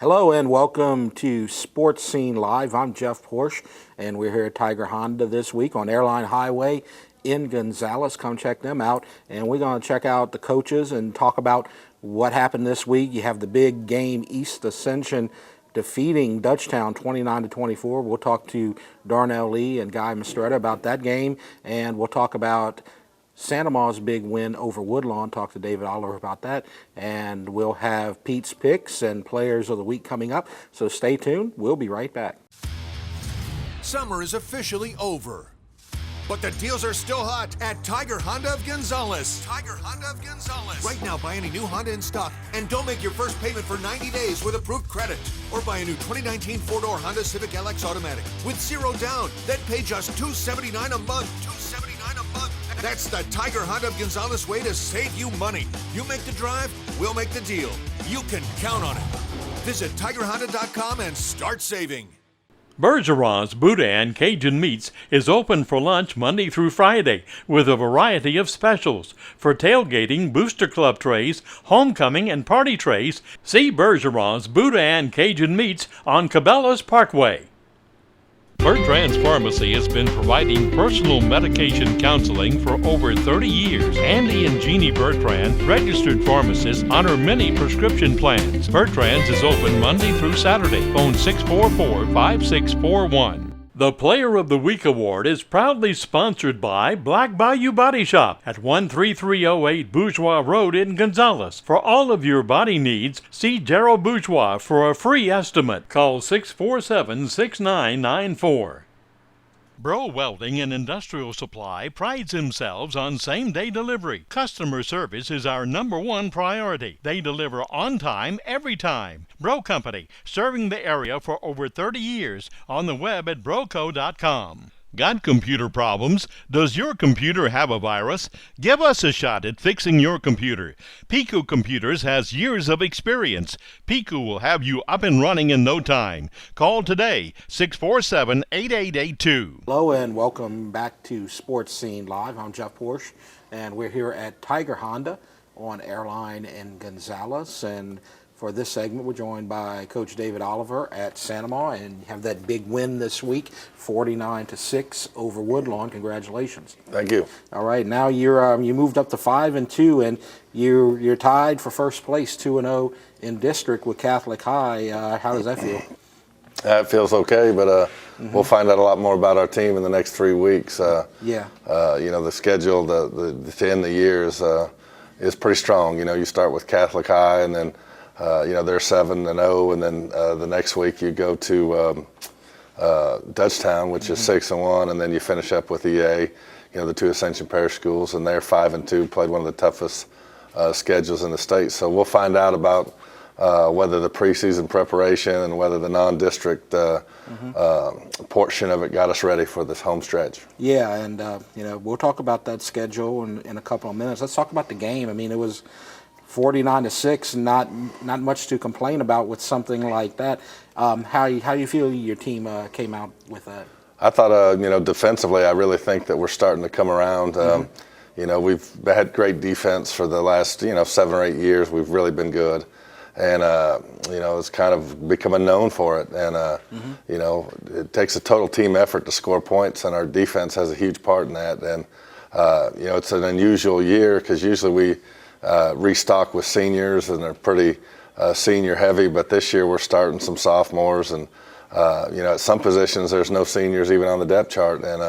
Hello and welcome to Sports Scene Live. I'm Jeff Porsche, and we're here at Tiger Honda this week on Airline Highway in Gonzales. Come check them out, and we're going to check out the coaches and talk about what happened this week. You have the big game, East Ascension defeating Dutchtown 29-24. We'll talk to Darnell Lee and Guy Mistretta about that game, and we'll talk about Santa Ma's big win over Woodlawn. Talk to David Oliver about that. And we'll have Pete's picks and players of the week coming up. So stay tuned. We'll be right back. Summer is officially over, but the deals are still hot at Tiger Honda of Gonzales. Tiger Honda of Gonzales. Right now, buy any new Honda in stock and don't make your first payment for 90 days with approved credit. Or buy a new 2019 four-door Honda Civic LX Automatic with zero down. Then pay just $279 a month. $279 a month. That's the Tiger Honda of Gonzales way to save you money. You make the drive, we'll make the deal. You can count on it. Visit TigerHonda.com and start saving. Bergeron's Boudin Cajun Meats is open for lunch Monday through Friday with a variety of specials. For tailgating, booster club trays, homecoming, and party trays, see Bergeron's Boudin Cajun Meats on Cabela's Parkway. Bertrand's Pharmacy has been providing personal medication counseling for over 30 years. Andy and Jeannie Bertrand, registered pharmacists, honor many prescription plans. Bertrand's is open Monday through Saturday. Phone 644-5641. The Player of the Week Award is proudly sponsored by Black Bayou Body Shop at 13308 Bourgeois Road in Gonzales. For all of your body needs, see Gerald Bourgeois for a free estimate. Call 647-6994. Bro Welding and Industrial Supply prides themselves on same-day delivery. Customer service is our #1 priority. They deliver on time, every time. Bro Company, serving the area for over 30 years. On the web at broco.com. Got computer problems? Does your computer have a virus? Give us a shot at fixing your computer. Pico Computers has years of experience. Pico will have you up and running in no time. Call today, 647-8882. Hello and welcome back to Sports Scene Live. I'm Jeff Porsche, and we're here at Tiger Honda on Airline in Gonzales. And for this segment, we're joined by Coach David Oliver at Santa Ma, and have that big win this week, 49-6 over Woodlawn. Congratulations! Thank you. All right, now you're you moved up to 5-2, and you're tied for first place, 2-0 in district with Catholic High. How does that feel? It feels okay, but we'll find out a lot more about our team in the next 3 weeks. You know, the schedule to end the year is pretty strong. You know, you start with Catholic High, and then you know, they're 7-0, and then the next week you go to Dutchtown, which is 6-1, and then you finish up with EA, you know, the two Ascension Parish schools, and they're 5-2, played one of the toughest schedules in the state. So we'll find out about whether the preseason preparation and whether the non-district portion of it got us ready for this home stretch. Yeah, and you know, we'll talk about that schedule in a couple of minutes. Let's talk about the game. I mean, it was 49-6, not much to complain about with something like that. How you feel your team came out with that? I thought, you know, defensively, I really think that we're starting to come around. You know, we've had great defense for the last, you know, 7 or 8 years. We've really been good, and you know, it's kind of become known for it. And you know, it takes a total team effort to score points, and our defense has a huge part in that. And you know, it's an unusual year because usually we restock with seniors, and they're pretty senior heavy, but this year we're starting some sophomores, and you know, at some positions there's no seniors even on the depth chart, and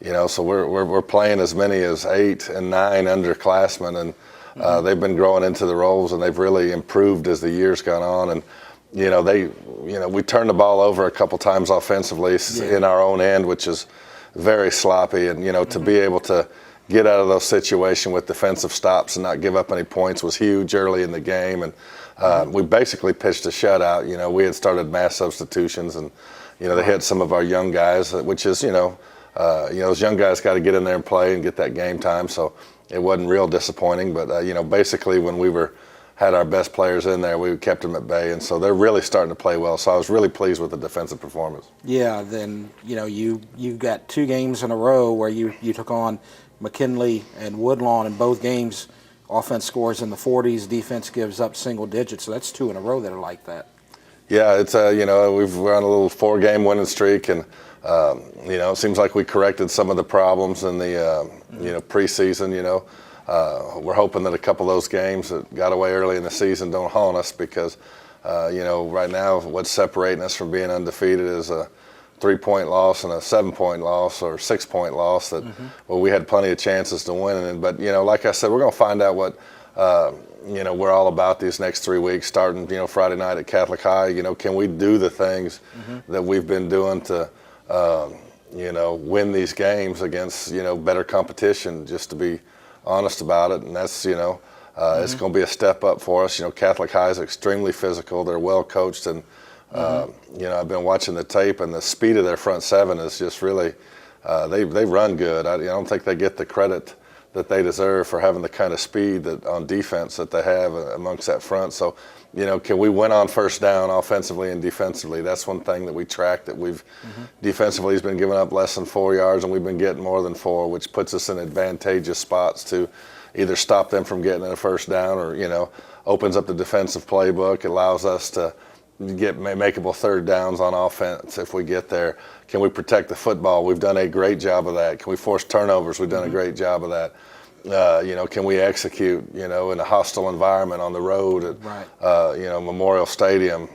you know, so we're playing as many as 8 and 9 underclassmen, and they've been growing into the roles, and they've really improved as the year's gone on. And you know, we turned the ball over a couple times offensively in our own end, which is very sloppy, and you know, to be able to get out of those situations with defensive stops and not give up any points was huge early in the game. And we basically pitched a shutout. You know, we had started mass substitutions, and you know, they hit some of our young guys, which is, you know, those young guys got to get in there and play and get that game time. So it wasn't real disappointing, but you know, basically when we had our best players in there, we kept them at bay, and so they're really starting to play well. So I was really pleased with the defensive performance. Yeah, then you know, you got 2 games in a row where you took on McKinley and Woodlawn. In both games, offense scores in the 40s, defense gives up single digits. So that's 2 in a row that are like that. Yeah, it's we're on a little 4-game winning streak, and it seems like we corrected some of the problems in the preseason. We're hoping that a couple of those games that got away early in the season don't haunt us, because right now what's separating us from being undefeated is a 3-point loss and a 7-point loss or 6-point loss that we had plenty of chances to win. But like I said, we're going to find out what we're all about these next 3 weeks, starting Friday night at Catholic High. Can we do the things that we've been doing to win these games against better competition, just to be honest about it. And that's it's going to be a step up for us. Catholic High is extremely physical. They're well coached, and I've been watching the tape, and the speed of their front seven is just really they run good. I don't think they get the credit that they deserve for having the kind of speed that on defense that they have amongst that front. So, can we win on first down offensively and defensively? That's one thing that we track, that we've defensively has been giving up less than 4 yards, and we've been getting more than 4, which puts us in advantageous spots to either stop them from getting a first down, or opens up the defensive playbook, allows us to get makeable third downs on offense if we get there. Can we protect the football? We've done a great job of that. Can we force turnovers? We've done a great job of that. Can we execute, in a hostile environment on the road at, Memorial Stadium?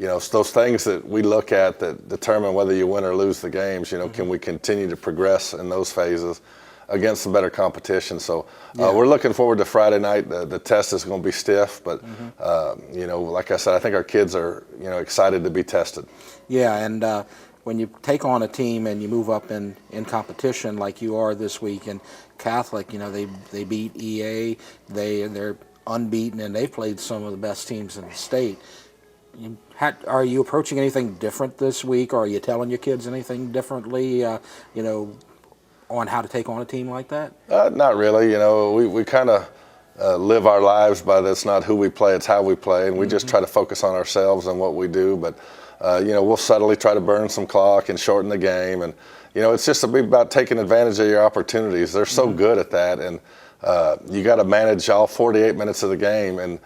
It's those things that we look at that determine whether you win or lose the games. Can we continue to progress in those phases against some better competition? So we're looking forward to Friday night. The test is going to be stiff, but like I said, I think our kids are excited to be tested. Yeah, and when you take on a team and you move up in competition like you are this week, and Catholic, they beat EA, they're unbeaten, and they've played some of the best teams in the state. Are you approaching anything different this week, or are you telling your kids anything differently, on how to take on a team like that? Not really. We kind of live our lives by that's not who we play, it's how we play, and we just try to focus on ourselves and what we do. But we'll subtly try to burn some clock and shorten the game, and it's just about taking advantage of your opportunities. They're so good at that, and you got to manage all 48 minutes of the game and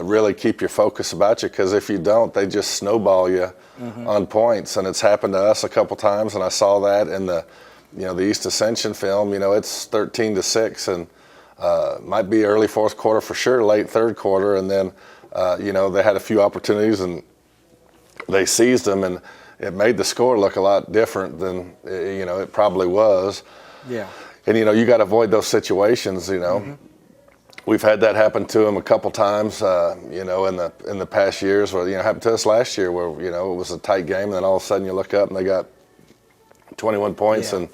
really keep your focus about you, because if you don't, they just snowball you on points. And it's happened to us a couple times, and I saw that in the East Ascension film. It's 13-6, and might be early fourth quarter for sure, late third quarter, and then they had a few opportunities and they seized them, and it made the score look a lot different than it probably was. Yeah. And you got to avoid those situations. We've had that happen to them a couple times. In the past years, where it happened to us last year, where it was a tight game, and then all of a sudden you look up and they got 21 points in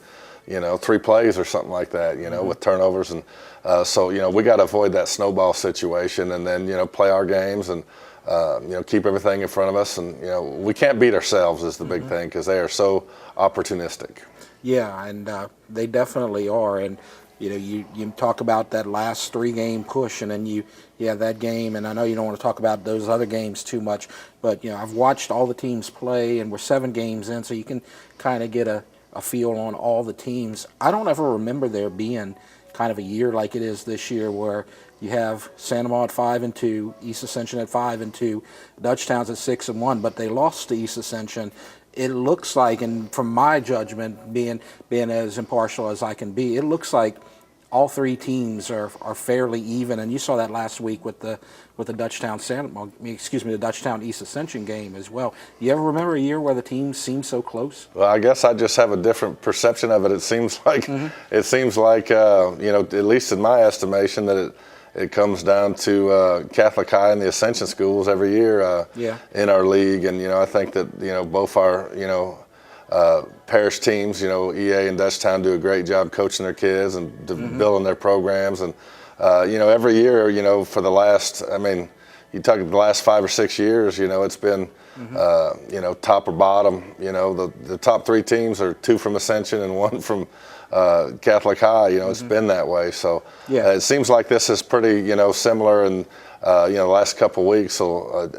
3 plays or something like that. With turnovers, and so we got to avoid that snowball situation, and then play our games and keep everything in front of us. And we can't beat ourselves is the big thing, because they are so opportunistic. Yeah, and they definitely are. And you talk about that last 3-game push, and then that game, and I know you don't want to talk about those other games too much, but I've watched all the teams play, and we're 7 games in, so you can kind of get a feel on all the teams. I don't ever remember there being kind of a year like it is this year, where you have Santa Maria at 5-2, East Ascension at 5-2, Dutchtown's at 6-1, but they lost to East Ascension. It looks like, and from my judgment, being as impartial as I can be, it looks like all 3 teams are fairly even, and you saw that last week with the Dutchtown the Dutchtown East Ascension game as well. You ever remember a year where the teams seemed so close? Well, I guess I just have a different perception of it. It seems like at least in my estimation, that it comes down to Catholic High and the Ascension schools every year in our league. And I think that both our parish teams, EA and Dutchtown, do a great job coaching their kids and building their programs. And every year, for the last, you talk the last 5 or 6 years, it's been top or bottom. The top 3 teams are 2 from Ascension and 1 from Catholic High. It's been that way. So it seems like this is pretty similar, and the last couple of weeks will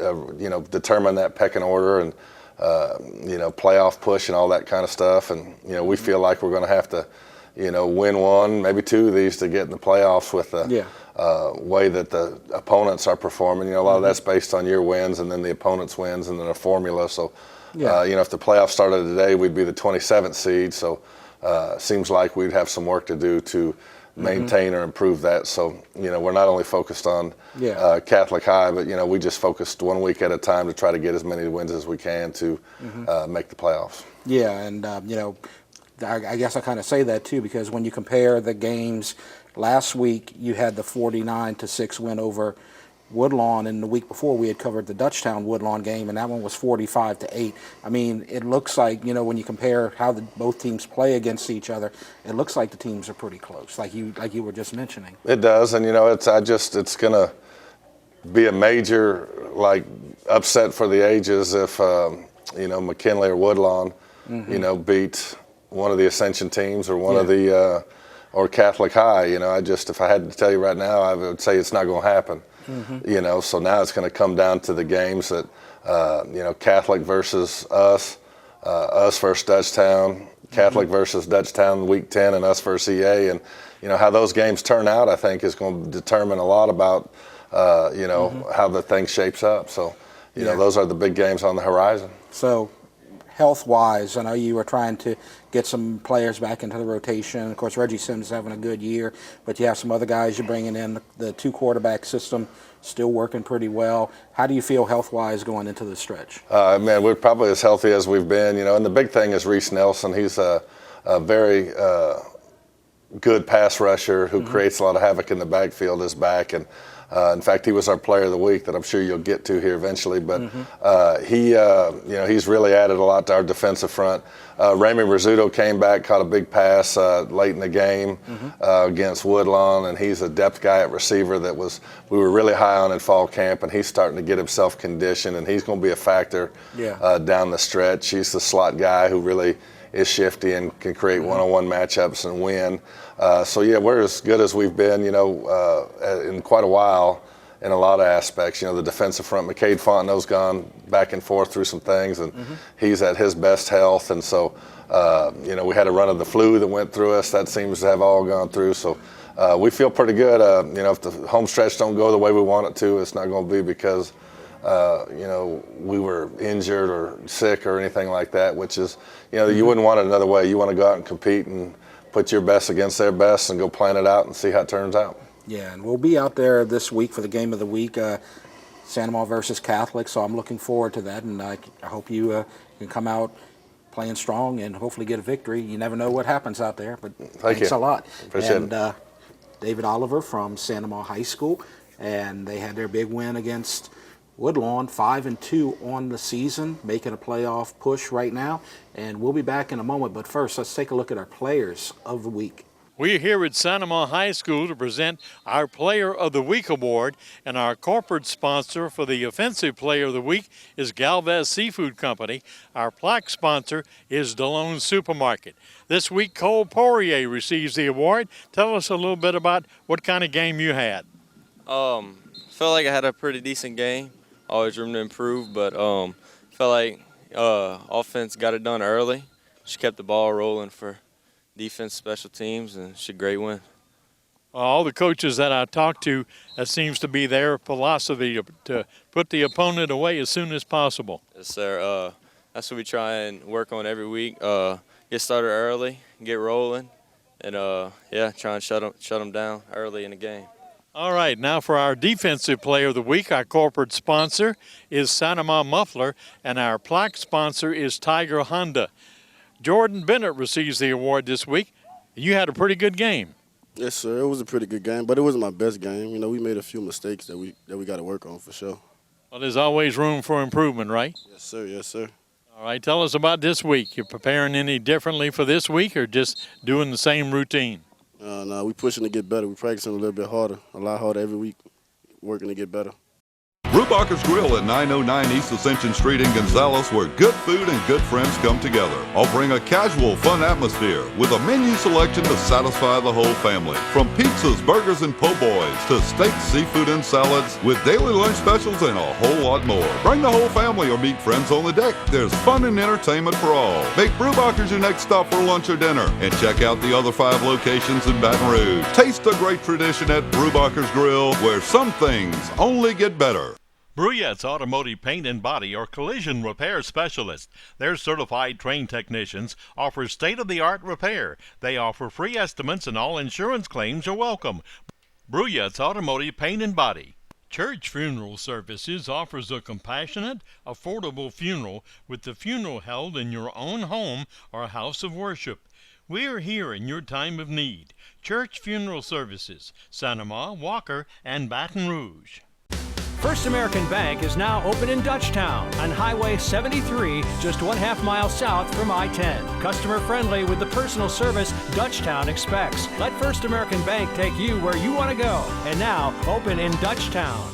determine that pecking order, and playoff push and all that kind of stuff. And we feel like we're going to have to win one, maybe two of these to get in the playoffs with the way that the opponents are performing. A lot of that's based on your wins and then the opponent's wins and then a formula. So, if the playoffs started today, we'd be the 27th seed. So, seems like we'd have some work to do to maintain or improve that. So, we're not only focused on Catholic High, but, we just focused 1 week at a time to try to get as many wins as we can to make the playoffs. Yeah, and, I guess I kind of say that too, because when you compare the games last week, you had the 49-6 win over Woodlawn, and the week before we had covered the Dutchtown Woodlawn game, and that one was 45-8. I mean, it looks like, when you compare how both teams play against each other, it looks like the teams are pretty close, like you were just mentioning. It does, and it's gonna be a major upset for the ages if McKinley or Woodlawn beat one of the Ascension teams or one of the or Catholic High. If I had to tell you right now, I would say it's not going to happen. So now it's going to come down to the games that, Catholic versus us versus Dutchtown, Catholic versus Dutchtown week 10, and us versus EA. And, how those games turn out, I think, is going to determine a lot about, how the thing shapes up. So, those are the big games on the horizon. So, health-wise, I know you were trying to get some players back into the rotation. Of course, Reggie Sims is having a good year, but you have some other guys you're bringing in. The two-quarterback system still working pretty well. How do you feel health-wise going into the stretch? Man, we're probably as healthy as we've been. And the big thing is Reese Nelson. He's a very good pass rusher who creates a lot of havoc in the backfield, is back. And in fact, he was our player of the week that I'm sure you'll get to here eventually. But he's really added a lot to our defensive front. Ramey Rizzuto came back, caught a big pass late in the game against Woodlawn, and he's a depth guy at receiver that we were really high on in fall camp, and he's starting to get himself conditioned, and he's going to be a factor down the stretch. He's the slot guy who really is shifty and can create one-on-one matchups and win. We're as good as we've been, in quite a while in a lot of aspects. The defensive front, McCade Fontenot's gone back and forth through some things, and he's at his best health. And so, we had a run of the flu that went through us. That seems to have all gone through. So we feel pretty good. If the home stretch don't go the way we want it to, it's not going to be because we were injured or sick or anything like that, which is, you wouldn't want it another way. You want to go out and compete and put your best against their best and go plan it out and see how it turns out. Yeah, and we'll be out there this week for the game of the week, Santa Ma versus Catholic, so I'm looking forward to that, and I hope you can come out playing strong and hopefully get a victory. You never know what happens out there, but thanks a lot. Appreciate it. David Oliver from Santa Ma High School, and they had their big win against Woodlawn, 5-2 on the season, making a playoff push right now. And we'll be back in a moment. But first, let's take a look at our players of the week. We're here at Santa Ma High School to present our Player of the Week award, and our corporate sponsor for the Offensive Player of the Week is Galvez Seafood Company. Our plaque sponsor is DeLone Supermarket. This week, Cole Poirier receives the award. Tell us a little bit about what kind of game you had. Felt like I had a pretty decent game. Always room to improve, but felt like offense got it done early. She kept the ball rolling for defense, special teams, and it's a great win. All the coaches that I talked to, that seems to be their philosophy to put the opponent away as soon as possible. Yes, sir. That's what we try and work on every week. Get started early, get rolling, and try and shut them down early in the game. All right, now for our Defensive Player of the Week, our corporate sponsor is Santa Ma Muffler, and our plaque sponsor is Tiger Honda. Jordan Bennett receives the award this week. You had a pretty good game. Yes, sir. It was a pretty good game, but it wasn't my best game. We made a few mistakes that we got to work on for sure. Well, there's always room for improvement, right? Yes, sir. Yes, sir. All right, tell us about this week. You preparing any differently for this week or just doing the same routine? No, we pushing to get better. We practicing a little bit harder, a lot harder every week, working to get better. Brubacher's Grill at 909 East Ascension Street in Gonzales, where good food and good friends come together. Offering a casual, fun atmosphere with a menu selection to satisfy the whole family. From pizzas, burgers, and po' boys to steaks, seafood, and salads with daily lunch specials and a whole lot more. Bring the whole family or meet friends on the deck. There's fun and entertainment for all. Make Brubacher's your next stop for lunch or dinner. And check out the other 5 locations in Baton Rouge. Taste the great tradition at Brubacher's Grill, where some things only get better. Bruyette's Automotive Paint and Body are collision repair specialists. Their certified trained technicians offer state-of-the-art repair. They offer free estimates and all insurance claims are welcome. Bruyette's Automotive Paint and Body. Church Funeral Services offers a compassionate, affordable funeral with the funeral held in your own home or house of worship. We are here in your time of need. Church Funeral Services, Santa Ma, Walker, and Baton Rouge. First American Bank is now open in Dutchtown on Highway 73, just 1/2 mile south from I-10. Customer friendly with the personal service Dutchtown expects. Let First American Bank take you where you want to go. And now, open in Dutchtown.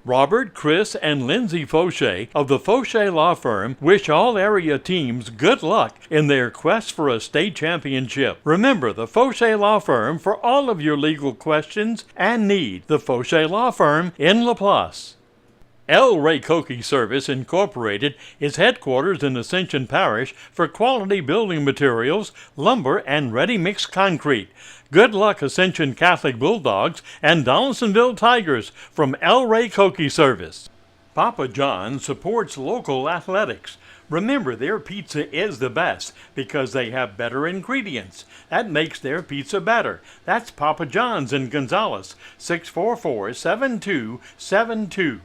Robert, Chris, and Lindsay Fauché of the Fauché Law Firm wish all area teams good luck in their quest for a state championship. Remember the Fauché Law Firm for all of your legal questions and need. The Fauché Law Firm in Laplace. L. Ray Cokie Service Incorporated is headquarters in Ascension Parish for quality building materials, lumber, and ready-mix concrete. Good luck, Ascension Catholic Bulldogs and Donaldsonville Tigers from L. Ray Cokie Service. Papa John's supports local athletics. Remember, their pizza is the best because they have better ingredients. That makes their pizza better. That's Papa John's in Gonzales, 644-7272.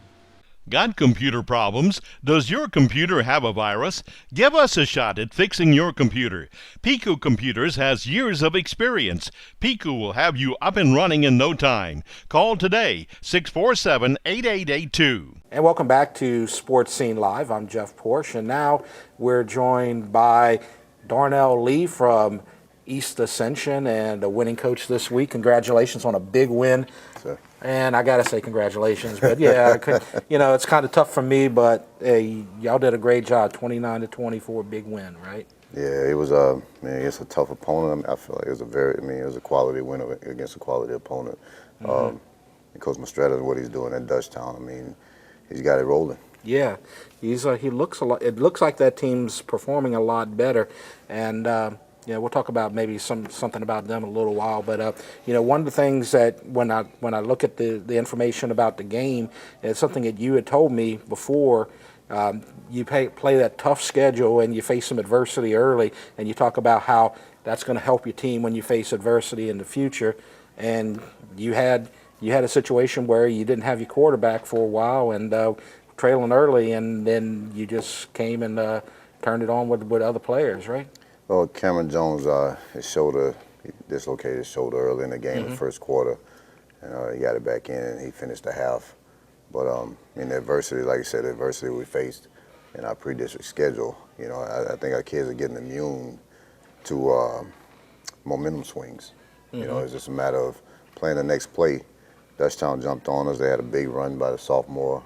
Got computer problems? Does your computer have a virus? Give us a shot at fixing your computer. Pico Computers has years of experience. Pico will have you up and running in no time. Call today, 647-8882. And welcome back to Sports Scene Live. I'm Jeff Porsche, and now we're joined by Darnell Lee from East Ascension and a winning coach this week. Congratulations on a big win. Sure. And I got to say congratulations. But, yeah, it's kind of tough for me, but y'all did a great job, 29-24, big win, right? Yeah, it was it's a tough opponent. I feel like it was a quality win against a quality opponent. Mm-hmm. Coach Mastretta and what he's doing at Dutchtown, he's got it rolling. Yeah, he looks a lot. It looks like that team's performing a lot better, and we'll talk about maybe something about them in a little while. But one of the things that when I look at the information about the game, it's something that you had told me before. You play that tough schedule and you face some adversity early, and you talk about how that's going to help your team when you face adversity in the future. And you had a situation where you didn't have your quarterback for a while and trailing early, and then you just came and turned it on with other players, right? Well, Cameron Jones, he dislocated his shoulder early in the game, the first quarter, and he got it back in and he finished the half. But in the adversity, like you said, the adversity we faced in our pre-district schedule, I think our kids are getting immune to momentum swings. It's just a matter of playing the next play. Dutchtown jumped on us. They had a big run by the sophomore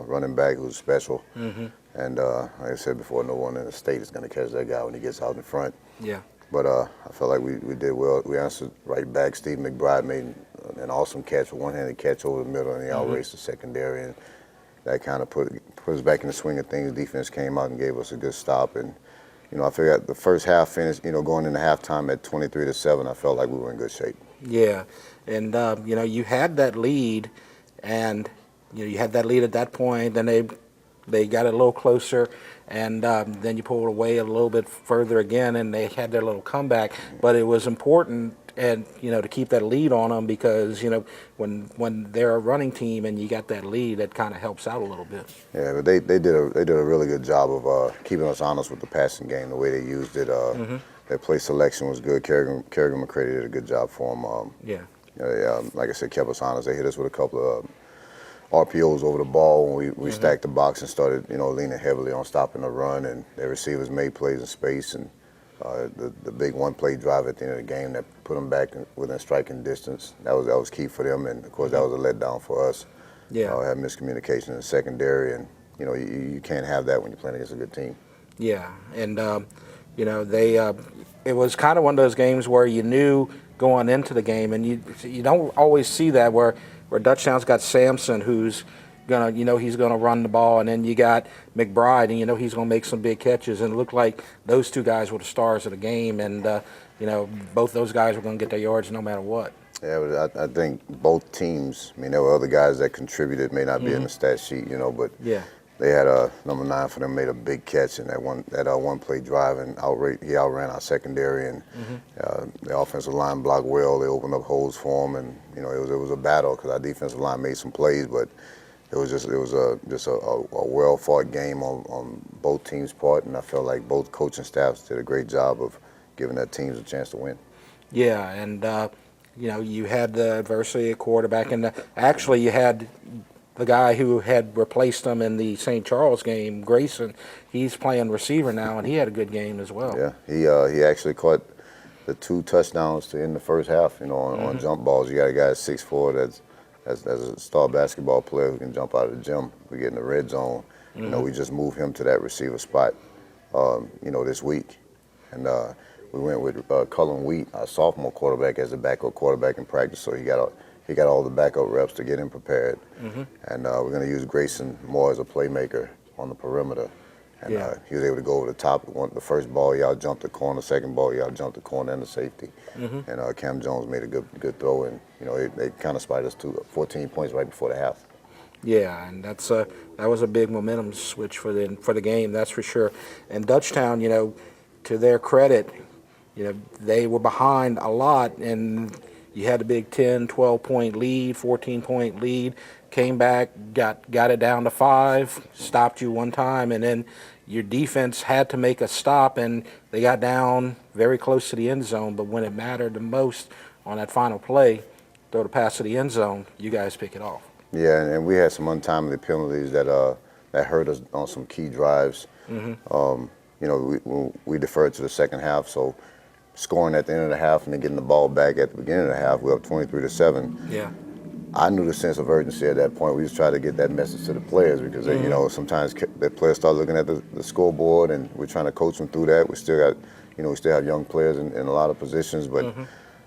running back who's special. Mm-hmm. And like I said before, no one in the state is going to catch that guy when he gets out in front. Yeah. But I felt like we did well. We answered right back. Steve McBride made an awesome catch, a one-handed catch over the middle, and he outraced the secondary. And that kind of put us back in the swing of things. Defense came out and gave us a good stop. And, I figured the first half finished, going into halftime at 23-7, I felt like we were in good shape. Yeah. And, you had that lead, and, you had that lead at that point. Then they got it a little closer, and then you pulled away a little bit further again, and they had their little comeback. But it was important, and to keep that lead on them because when they're a running team and you got that lead, that kind of helps out a little bit. Yeah, but they did a really good job of keeping us honest with the passing game. The way they used it, their play selection was good. Kerrigan McCready did a good job for them. Like I said, kept us honest. They hit us with a couple of RPOs over the ball when we stacked the box and started, leaning heavily on stopping the run, and their receivers made plays in space, and the big one-play drive at the end of the game that put them back within striking distance. That was key for them, and of course that was a letdown for us. Yeah. Have miscommunication in the secondary, and you can't have that when you're playing against a good team. Yeah, and they it was kind of one of those games where you knew going into the game, and you don't always see that where Dutchtown's got Sampson, who's he's gonna run the ball, and then you got McBride, and he's gonna make some big catches, and it looked like those two guys were the stars of the game, and both those guys were gonna get their yards no matter what. Yeah, but I think both teams. I mean, there were other guys that contributed, may not be in the stat sheet, but Yeah. they had a number 9 for them, made a big catch in that one play drive, and he outran our secondary, and the offensive line blocked well. They opened up holes for him, and it was a battle because our defensive line made some plays, but it was a well fought game on both teams' part, and I felt like both coaching staffs did a great job of giving their teams a chance to win. Yeah, and you had the adversity at quarterback, and actually you had the guy who had replaced him in the St. Charles game, Grayson. He's playing receiver now, and he had a good game as well. Yeah, he actually caught the 2 touchdowns to end the first half. On jump balls, you got a guy at 6'4" that's a star basketball player who can jump out of the gym. We get in the red zone. We just moved him to that receiver spot, this week, and we went with Cullen Wheat, our sophomore quarterback, as a backup quarterback in practice. So he got all the backup reps to get him prepared. And we're going to use Grayson more as a playmaker on the perimeter. And he was able to go over the top. The first ball, y'all jumped the corner. Second ball, y'all jumped the corner and the safety. And Cam Jones made a good throw, and they kind of spied us to 14 points right before the half. Yeah, and that was a big momentum switch for the game, that's for sure. And Dutchtown, to their credit, they were behind a lot, and you had a big 10, 12-point lead, 14-point lead, came back, got it down to 5, stopped you one time, and then your defense had to make a stop, and they got down very close to the end zone. But when it mattered the most on that final play, throw the pass to the end zone, you guys pick it off. Yeah, and we had some untimely penalties that hurt us on some key drives. We deferred to the second half, so scoring at the end of the half and then getting the ball back at the beginning of the half, we're up 23-7. Yeah. I knew the sense of urgency at that point. We just tried to get that message to the players because they, sometimes the players start looking at the scoreboard, and we're trying to coach them through that. We still have young players in a lot of positions, but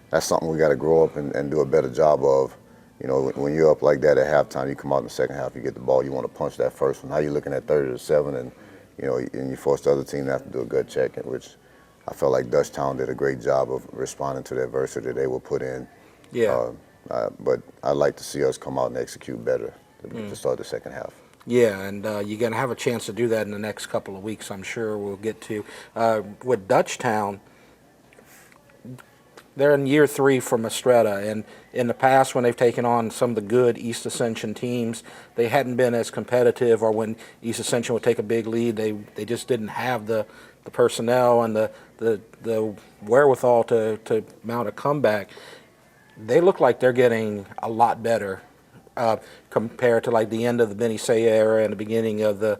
that's something we got to grow up and do a better job of. When you're up like that at halftime, you come out in the second half, you get the ball, you want to punch that first one. Now you're looking at 30-7, and and you force the other team to have to do a gut check, which I felt like Dutchtown did a great job of responding to the adversity they were put in. Yeah. But I'd like to see us come out and execute better to start the second half. Yeah, and you're going to have a chance to do that in the next couple of weeks, I'm sure we'll get to. With Dutchtown, they're in year 3 from Estrella, and in the past when they've taken on some of the good East Ascension teams, they hadn't been as competitive, or when East Ascension would take a big lead, they just didn't have the personnel and the wherewithal to mount a comeback. They look like they're getting a lot better compared to like the end of the Benny Say era and the beginning of the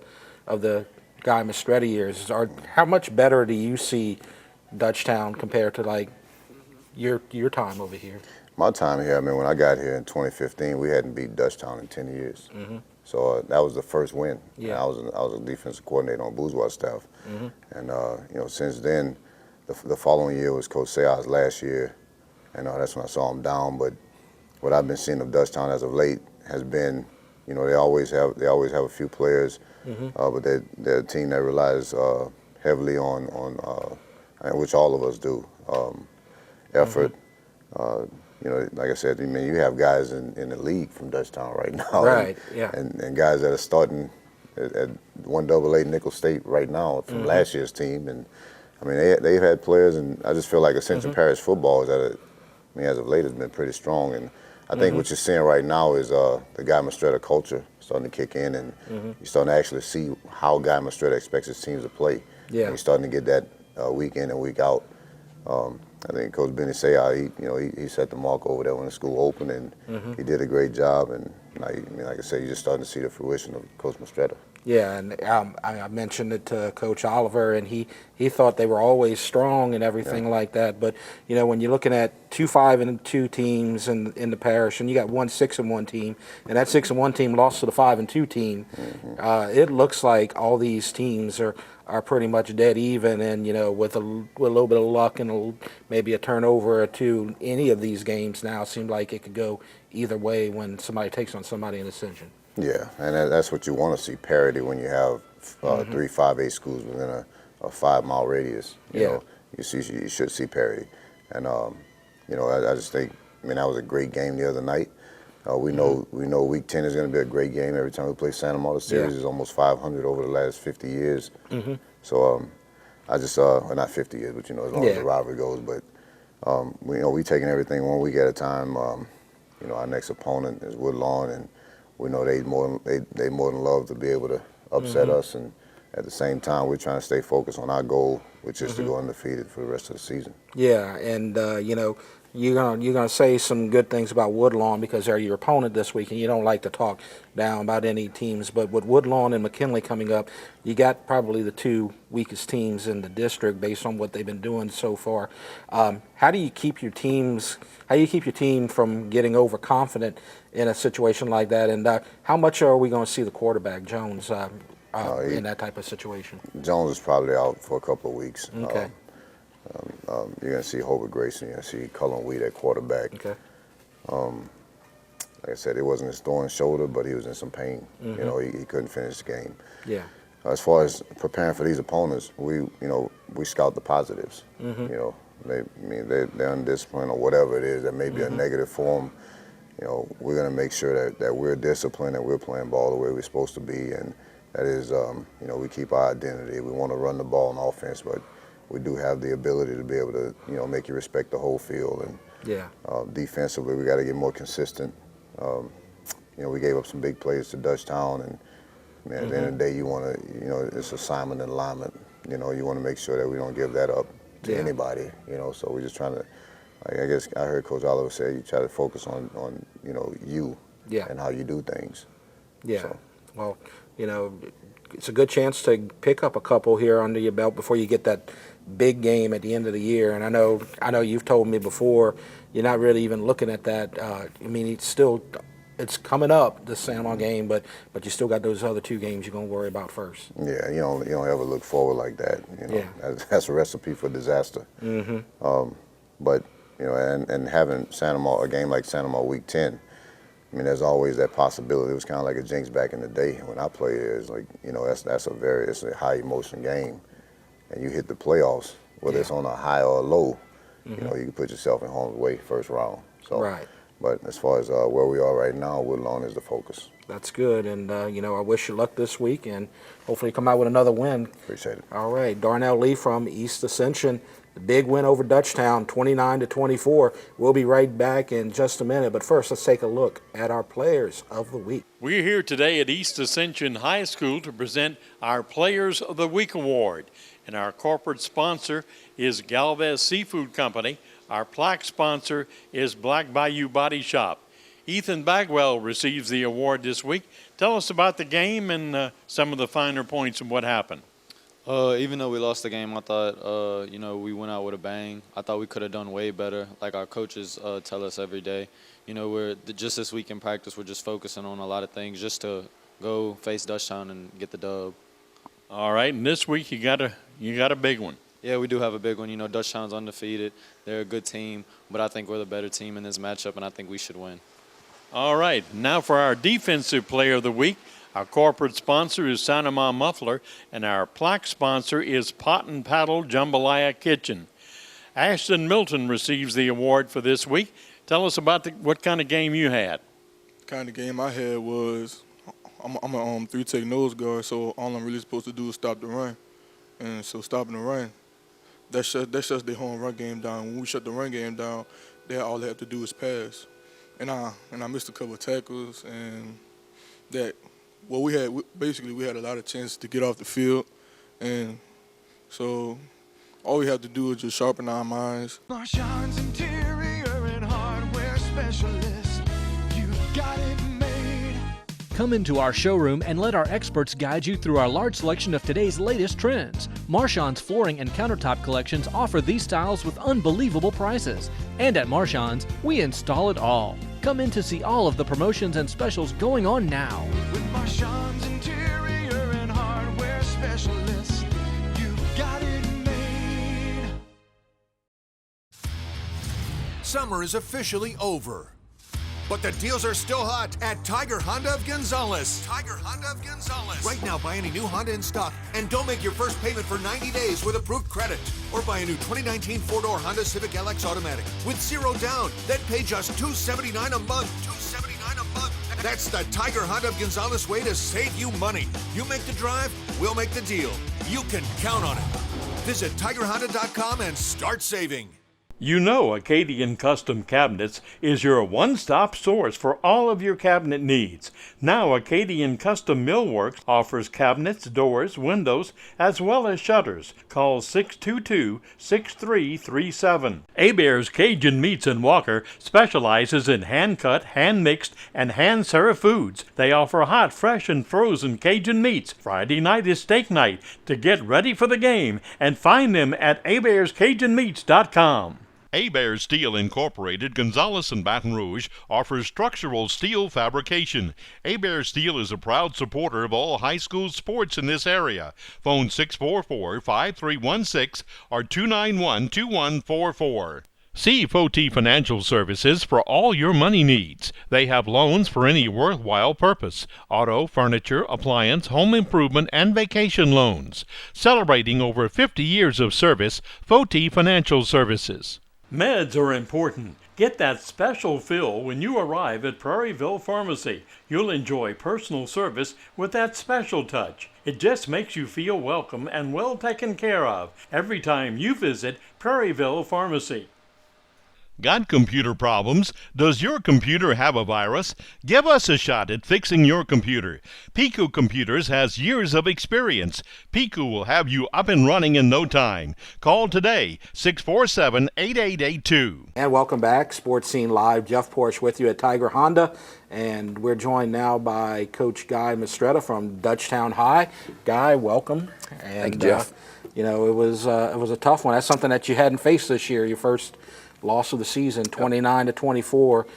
Guy Mastretta years. How much better do you see Dutchtown compared to like your time over here? My time here, when I got here in 2015, we hadn't beat Dutchtown in 10 years. So that was the first win. Yeah. And I was a defensive coordinator on Bourgeois staff. And since then, the following year was Coach Sayers' last year, and that's when I saw him down. But what I've been seeing of Dutchtown as of late has been, they always have a few players, but they're a team that relies heavily on which all of us do, effort. Like I said, you have guys in the league from Dutchtown right now, right? Yeah, and guys that are starting at 1AA Nickel State right now from last year's team, and they've had players, and I just feel like Ascension Parish football is as of late has been pretty strong, and I think what you're seeing right now is the Guy Mastretta culture starting to kick in, and you're starting to actually see how Guy Mastretta expects his teams to play. Yeah, and you're starting to get that week in and week out. I think Coach Benny Sayah, he set the mark over there when the school opened, and he did a great job. And now, I mean, like I said, you're just starting to see the fruition of Coach Mastretta. Yeah, and I mentioned it to Coach Oliver, and he thought they were always strong and everything like that. But when you're looking at 2 5-2 teams in the parish, and you got 1 6-1 team, and that 6-1 team lost to the 5-2 team, it looks like all these teams are pretty much dead even. And with a little bit of luck and maybe a turnover or two, any of these games now seem like it could go either way when somebody takes on somebody in Ascension. Yeah, and that's what you want to see, parity, when you have 3 5A schools within a 5-mile radius. You should see parity. And I just think, that was a great game the other night. We know Week 10 is going to be a great game every time we play Santa Monica. The series is almost 500 over the last 50 years. So I just well, not 50 years, but as long as the rivalry goes. But we taking everything 1 week at a time. Our next opponent is Woodlawn, and we know they more than love to be able to upset us, and at the same time we're trying to stay focused on our goal, which is to go undefeated for the rest of the season. Yeah, and you're gonna say some good things about Woodlawn because they're your opponent this week, and you don't like to talk down about any teams. But with Woodlawn and McKinley coming up, you got probably the 2 weakest teams in the district based on what they've been doing so far. How do you keep your team from getting overconfident in a situation like that? And how much are we going to see the quarterback Jones in that type of situation? Jones is probably out for a couple of weeks. Okay. You're going to see Hobart Grayson, you're going to see Cullen Weed at quarterback. Okay. Like I said, it wasn't his throwing shoulder, but he was in some pain. He couldn't finish the game. Yeah. As far as preparing for these opponents, we scout the positives. They're undisciplined or whatever it is that may be a negative form. We're going to make sure that we're disciplined and we're playing ball the way we're supposed to be, and that is, we keep our identity. We want to run the ball on offense, but we do have the ability to be able to, make you respect the whole field. And defensively, we got to get more consistent. We gave up some big plays to Dutchtown, and at the end of the day, you want to, it's assignment and alignment. You want to make sure that we don't give that up to anybody. So we're just trying to. I guess I heard Coach Oliver say you try to focus on you and how you do things. Yeah. So. Well, it's a good chance to pick up a couple here under your belt before you get that big game at the end of the year. And I know you've told me before you're not really even looking at that. It's coming up, the Santa Monica game, but you still got those other 2 games you're gonna worry about first. Yeah, you don't ever look forward like that. That's a recipe for disaster. But and having a game like Santa Monica Week 10. There's always that possibility. It was kind of like a jinx back in the day when I played. It's like, it's a high emotion game, and you hit the playoffs, whether it's on a high or a low, you can put yourself in harm's way first round. So, right. But as far as where we are right now, Woodlawn is the focus. That's good, and I wish you luck this week, and hopefully come out with another win. Appreciate it. All right, Darnell Lee from East Ascension. The big win over Dutchtown, 29-24. We'll be right back in just a minute, but first let's take a look at our Players of the Week. We're here today at East Ascension High School to present our Players of the Week award. And our corporate sponsor is Galvez Seafood Company. Our plaque sponsor is Black Bayou Body Shop. Ethan Bagwell receives the award this week. Tell us about the game and some of the finer points of what happened. Even though we lost the game, I thought, we went out with a bang. I thought we could have done way better, like our coaches tell us every day. We're just this week in practice, we're just focusing on a lot of things just to go face Dutchtown and get the dub. All right, and this week you got a big one. Yeah, we do have a big one. Dutchtown's undefeated. They're a good team, but I think we're the better team in this matchup, and I think we should win. All right, now for our Defensive Player of the Week. Our corporate sponsor is Santa Ma Muffler, and our plaque sponsor is Pot and Paddle Jambalaya Kitchen. Ashton Milton receives the award for this week. Tell us about what kind of game you had. The kind of game I had was I'm a 3-tech nose guard, so all I'm really supposed to do is stop the run. And so stopping the run, that shuts their home run game down. When we shut the run game down, all they have to do is pass. And I missed a couple of tackles, and that. Well, we had a lot of chances to get off the field, and so all we have to do is just sharpen our minds. Marshawn's Interior and Hardware Specialist. You got it made Come into our showroom and let our experts guide you through our large selection of today's latest trends. Marchand's flooring and countertop collections offer these styles with unbelievable prices. And at Marchand's, we install it all. Come in to see all of the promotions and specials going on now. With Marchand's interior and hardware specialists, you've got it made. Summer is officially over. But the deals are still hot at Tiger Honda of Gonzales. Tiger Honda of Gonzales. Right now, buy any new Honda in stock and don't make your first payment for 90 days with approved credit. Or buy a new 2019 four-door Honda Civic LX Automatic with 0 down. Then pay just $279 a month. $279 a month. That's the Tiger Honda of Gonzales way to save you money. You make the drive, we'll make the deal. You can count on it. Visit TigerHonda.com and start saving. You know Acadian Custom Cabinets is your one-stop source for all of your cabinet needs. Now Acadian Custom Millworks offers cabinets, doors, windows, as well as shutters. Call 622-6337. Hebert's Cajun Meats in Walker specializes in hand-cut, hand-mixed, and hand-served foods. They offer hot, fresh, and frozen Cajun meats. Friday night is steak night. To get ready for the game, and find them at Hebert'sCajunMeats.com. Hebert Steel Incorporated, Gonzales and Baton Rouge, offers structural steel fabrication. Hebert Steel is a proud supporter of all high school sports in this area. Phone 644-5316 or 291-2144. See Foti Financial Services for all your money needs. They have loans for any worthwhile purpose: auto, furniture, appliance, home improvement, and vacation loans. Celebrating over 50 years of service, Foti Financial Services. Meds are important. Get that special fill when you arrive at Prairieville Pharmacy. You'll enjoy personal service with that special touch. It just makes you feel welcome and well taken care of every time you visit Prairieville Pharmacy. Got computer problems? Does your computer have a virus? Give us a shot at fixing your computer. Pico Computers has years of experience. Pico will have you up and running in no time. Call today, 647-8882. And welcome back, Sports Scene Live. Jeff Porsche with you at Tiger Honda. And we're joined now by Coach Guy Mistretta from Dutchtown High. Guy, welcome. And, Thank you, Jeff. It was a tough one. That's something that you hadn't faced this year, your first loss of the season, 29-24,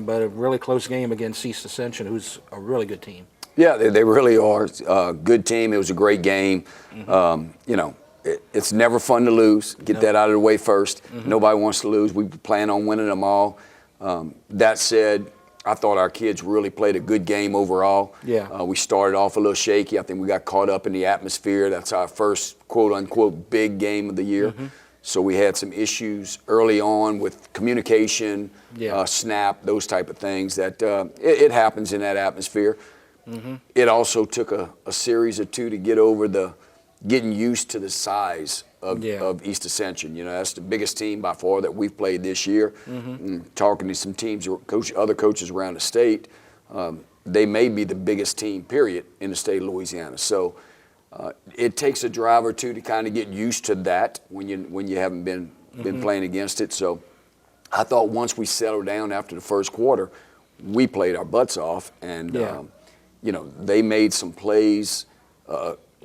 but a really close game against East Ascension, who's a really good team. Yeah, they really are a good team. It was a great game. It's never fun to lose. Get that out of the way first. Nobody wants to lose. We plan on winning them all. That said, I thought our kids really played a good game overall. Yeah. We started off a little shaky. I think we got caught up in the atmosphere. That's our first quote-unquote big game of the year. So we had some issues early on with communication, snap, those type of things that it happens in that atmosphere. It also took a series or two to get over getting used to the size of East Ascension. You know, that's the biggest team by far that we've played this year. Talking to some teams, other coaches around the state, they may be the biggest team, period, in the state of Louisiana. So it takes a drive or two to kind of get used to that when you haven't been playing against it. So I thought once we settled down after the first quarter, we played our butts off, and they made some plays.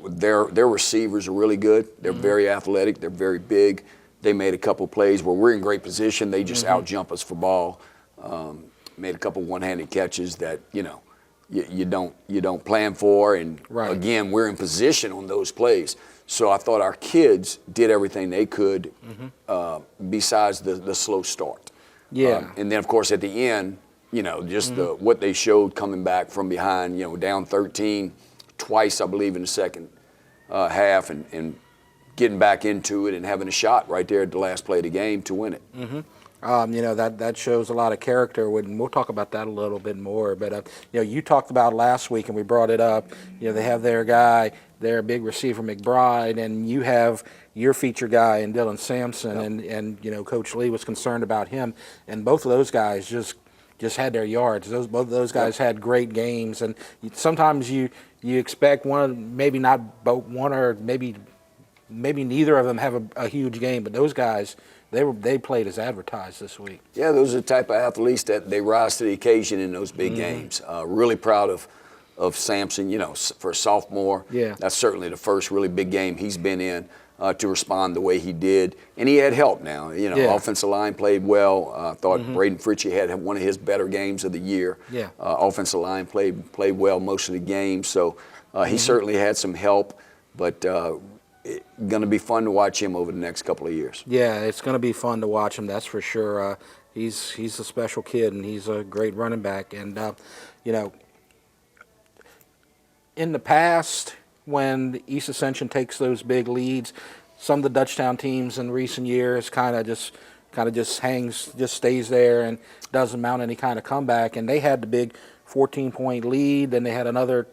Their receivers are really good. They're very athletic. They're very big. They made a couple plays where we're in great position. They just out-jump us for ball. Made a couple one-handed catches that you don't plan for, and again, we're in position on those plays. So I thought our kids did everything they could besides the slow start. And then of course at the end, what they showed coming back from behind, down 13 twice, I believe, in the second half, and getting back into it and having a shot right there at the last play of the game to win it. That shows a lot of character. We'll talk about that a little bit more. But, you talked about last week, and we brought it up. They have their guy, their big receiver, McBride, and you have your feature guy in Dylan Sampson. And Coach Lee was concerned about him. And both of those guys just had their yards. Both of those guys had great games. And sometimes you expect one, maybe not both one, or maybe neither of them have a huge game. But those guys, they played as advertised this week. Yeah, those are the type of athletes that they rise to the occasion in those big games. Really proud of of Sampson, for a sophomore. Yeah. That's certainly the first really big game he's been in to respond the way he did. And he had help now. Yeah. Offensive line played well. I thought Braden Fritchie had one of his better games of the year. Yeah. Offensive line played well most of the game. So he certainly had some help, but going to be fun to watch him over the next couple of years. Yeah, it's going to be fun to watch him, that's for sure. He's a special kid, and he's a great running back. And, in the past, when East Ascension takes those big leads, some of the Dutchtown teams in recent years kind of just stays there and doesn't mount any kind of comeback. And they had the big 14-point lead, then they had another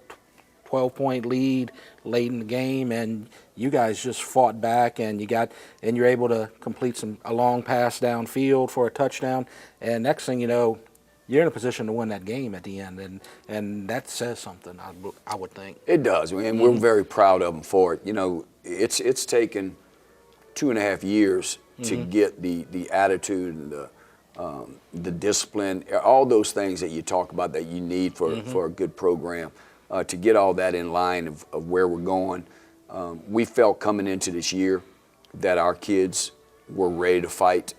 12-point lead late in the game, and you guys just fought back, and you're able to complete a long pass downfield for a touchdown, and next thing you know, you're in a position to win that game at the end, and that says something, I would think. It does, and we're very proud of them for it. It's taken 2.5 years to get the attitude and the discipline, all those things that you talk about that you need for a good program. To get all that in line of where we're going. We felt coming into this year that our kids were ready to fight,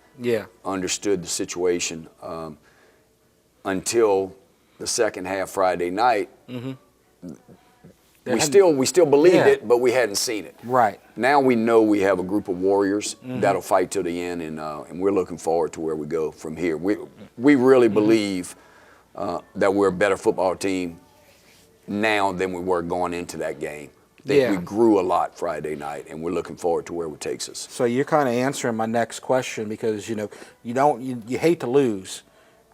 understood the situation, until the second half Friday night. We still believed it, but we hadn't seen it. Right. Now we know we have a group of warriors that'll fight till the end, and we're looking forward to where we go from here. We really believe that we're a better football team now than we were going into that game. We grew a lot Friday night, and we're looking forward to where it takes us. So you're kind of answering my next question, because you hate to lose,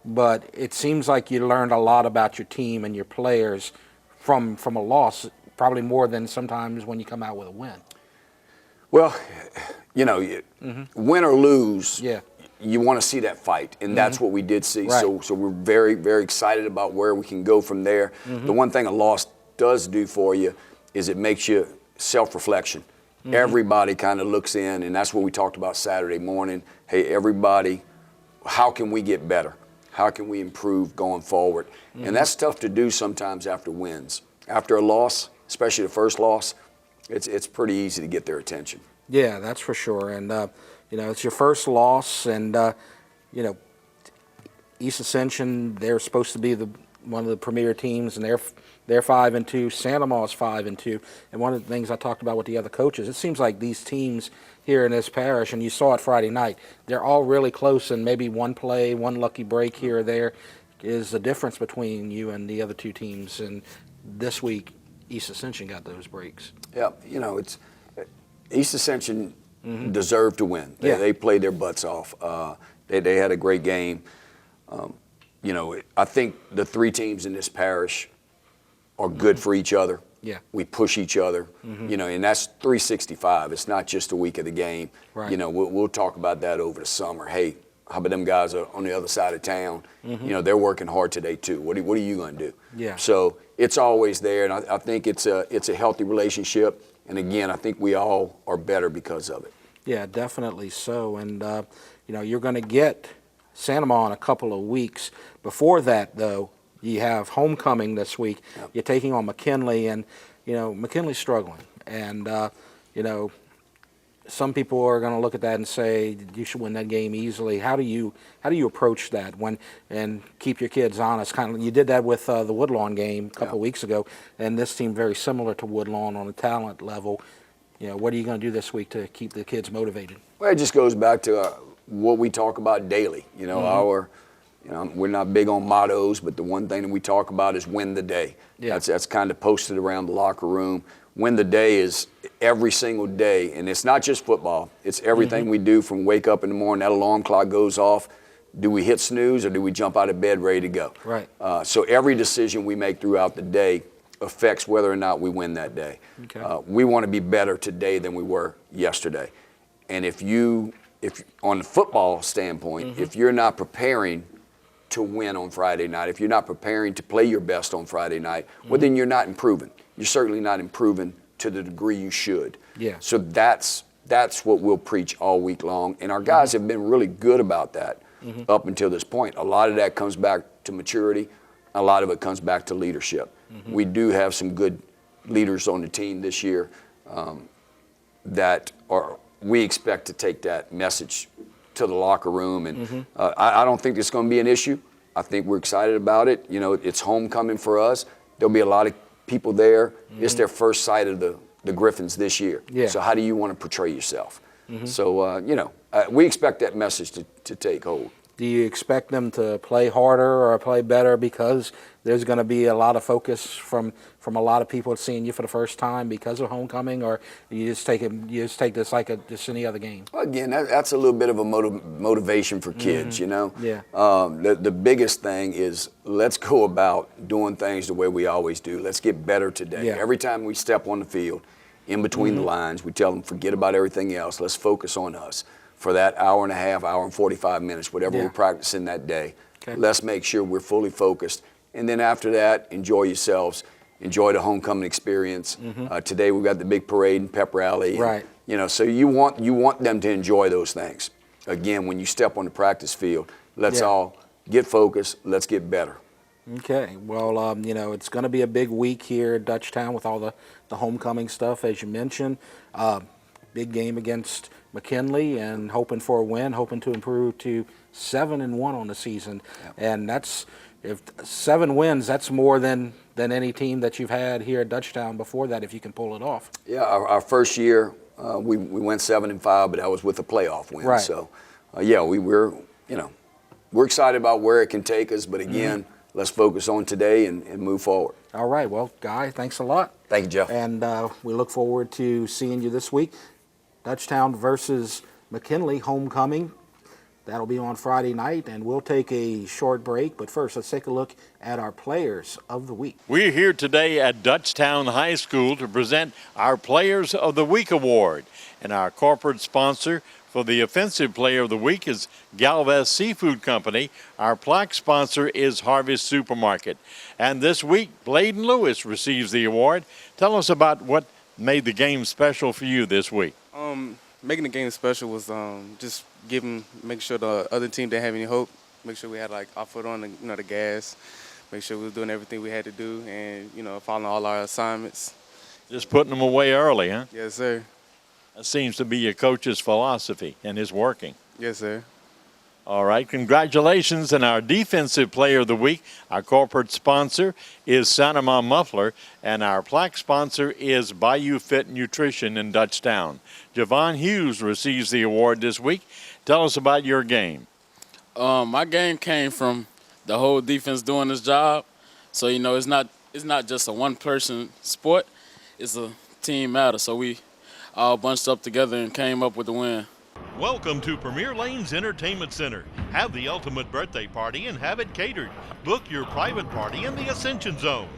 but it seems like you learned a lot about your team and your players from a loss, probably more than sometimes when you come out with a win. Well, win or lose, you want to see that fight, and that's what we did see. Right. So we're very, very excited about where we can go from there. The one thing a loss does do for you is it makes you self-reflection. Everybody kind of looks in, and that's what we talked about Saturday morning. Hey, everybody, how can we get better? How can we improve going forward? And that's tough to do sometimes after wins. After a loss, especially the first loss, it's pretty easy to get their attention. Yeah, that's for sure. And, it's your first loss, and, East Ascension, they're supposed to be one of the premier teams, and they're 5-2. Santa Ma's 5-2. And one of the things I talked about with the other coaches, it seems like these teams here in this parish, and you saw it Friday night, they're all really close, and maybe one play, one lucky break here or there is the difference between you and the other two teams. And this week, East Ascension got those breaks. Yeah, it's East Ascension deserved to win. They played their butts off. They had a great game. I think the three teams in this parish are good for each other. Yeah. We push each other, and that's 365. It's not just a week of the game. Right. We'll talk about that over the summer. Hey, how about them guys on the other side of town? They're working hard today too. What are you going to do? Yeah. So it's always there, and I think it's a healthy relationship. And again, I think we all are better because of it. Yeah, definitely so. And you're going to get Santa Ma in a couple of weeks. Before that, though, you have homecoming this week. Yep. You're taking on McKinley, and McKinley's struggling. And some people are going to look at that and say you should win that game easily. How do you approach that and keep your kids honest? Kind of, you did that with the Woodlawn game a couple of weeks ago, and this team very similar to Woodlawn on a talent level. What are you going to do this week to keep the kids motivated? Well, it just goes back to what we talk about daily. We're not big on mottos, but the one thing that we talk about is win the day. Yeah. That's kind of posted around the locker room. Win the day is every single day, and it's not just football. It's everything we do from wake up in the morning, that alarm clock goes off. Do we hit snooze or do we jump out of bed ready to go? Right. So every decision we make throughout the day affects whether or not we win that day. Okay. We want to be better today than we were yesterday. And if on the football standpoint, if you're not preparing to win on Friday night, if you're not preparing to play your best on Friday night, well, then you're not improving. You're certainly not improving to the degree you should. Yeah. So that's what we'll preach all week long. And our guys have been really good about that up until this point. A lot of that comes back to maturity. a lot of it comes back to leadership. We do have some good leaders on the team this year that we expect to take that message to the locker room. And I don't think it's going to be an issue. I think we're excited about it. You know, it's homecoming for us. There'll be a lot of people there. It's their first sight of the Griffins this year. So how do you want to portray yourself? So, you know, we expect that message to take hold. Do you expect them to play harder or play better because there's going to be a lot of focus from a lot of people seeing you for the first time because of homecoming, or you just take this like just any other game? Well, again, that's a little bit of a motivation for kids, you know. Yeah. The biggest thing is let's go about doing things the way we always do. Let's get better today. Yeah. Every time we step on the field, in between the lines, we tell them forget about everything else. Let's focus on us. For that hour and a half, hour and 45 minutes, whatever we're practicing that day, let's make sure we're fully focused. And then after that, enjoy yourselves. Enjoy the homecoming experience. Today we've got the big parade and pep rally. And, you know, so you want them to enjoy those things. Again, when you step on the practice field, let's all get focused. Let's get better. Okay. Well, you know, it's going to be a big week here at Dutchtown with all the homecoming stuff, as you mentioned. Big game against McKinley and hoping for a win, hoping to improve to 7-1 on the season. And that's, if 7 wins, that's more than any team that you've had here at Dutchtown before that, if you can pull it off. Yeah, our first year we went 7-5, but that was with a playoff win. So yeah, we're excited about where it can take us, but again, let's focus on today and move forward. All right. Well, Guy, thanks a lot. Thank you, Jeff. And we look forward to seeing you this week. Dutchtown versus McKinley homecoming. That'll be on Friday night, and we'll take a short break. But first, let's take a look at our Players of the Week. We're here today at Dutchtown High School to present our Players of the Week award. And our corporate sponsor for the Offensive Player of the Week is Galvez Seafood Company. Our plaque sponsor is Harvest Supermarket. And this week, Bladen Lewis receives the award. Tell us about what made the game special for you this week. Making the game special was just make sure the other team didn't have any hope. Make sure we had like our foot on the gas. Make sure we were doing everything we had to do, and following all our assignments. Just putting them away early, huh? Yes, sir. That seems to be your coach's philosophy, and it's working. Yes, sir. All right, congratulations. And our Defensive Player of the Week, our corporate sponsor is Sanoma Muffler, and our plaque sponsor is Bayou Fit Nutrition in Dutchtown. Javon Hughes receives the award this week. Tell us about your game. My game came from the whole defense doing this job. So, it's not just a one-person sport. It's a team matter. So we all bunched up together and came up with the win. Welcome to Premier Lanes Entertainment Center. Have the ultimate birthday party and have it catered. Book your private party in the Ascension Zone.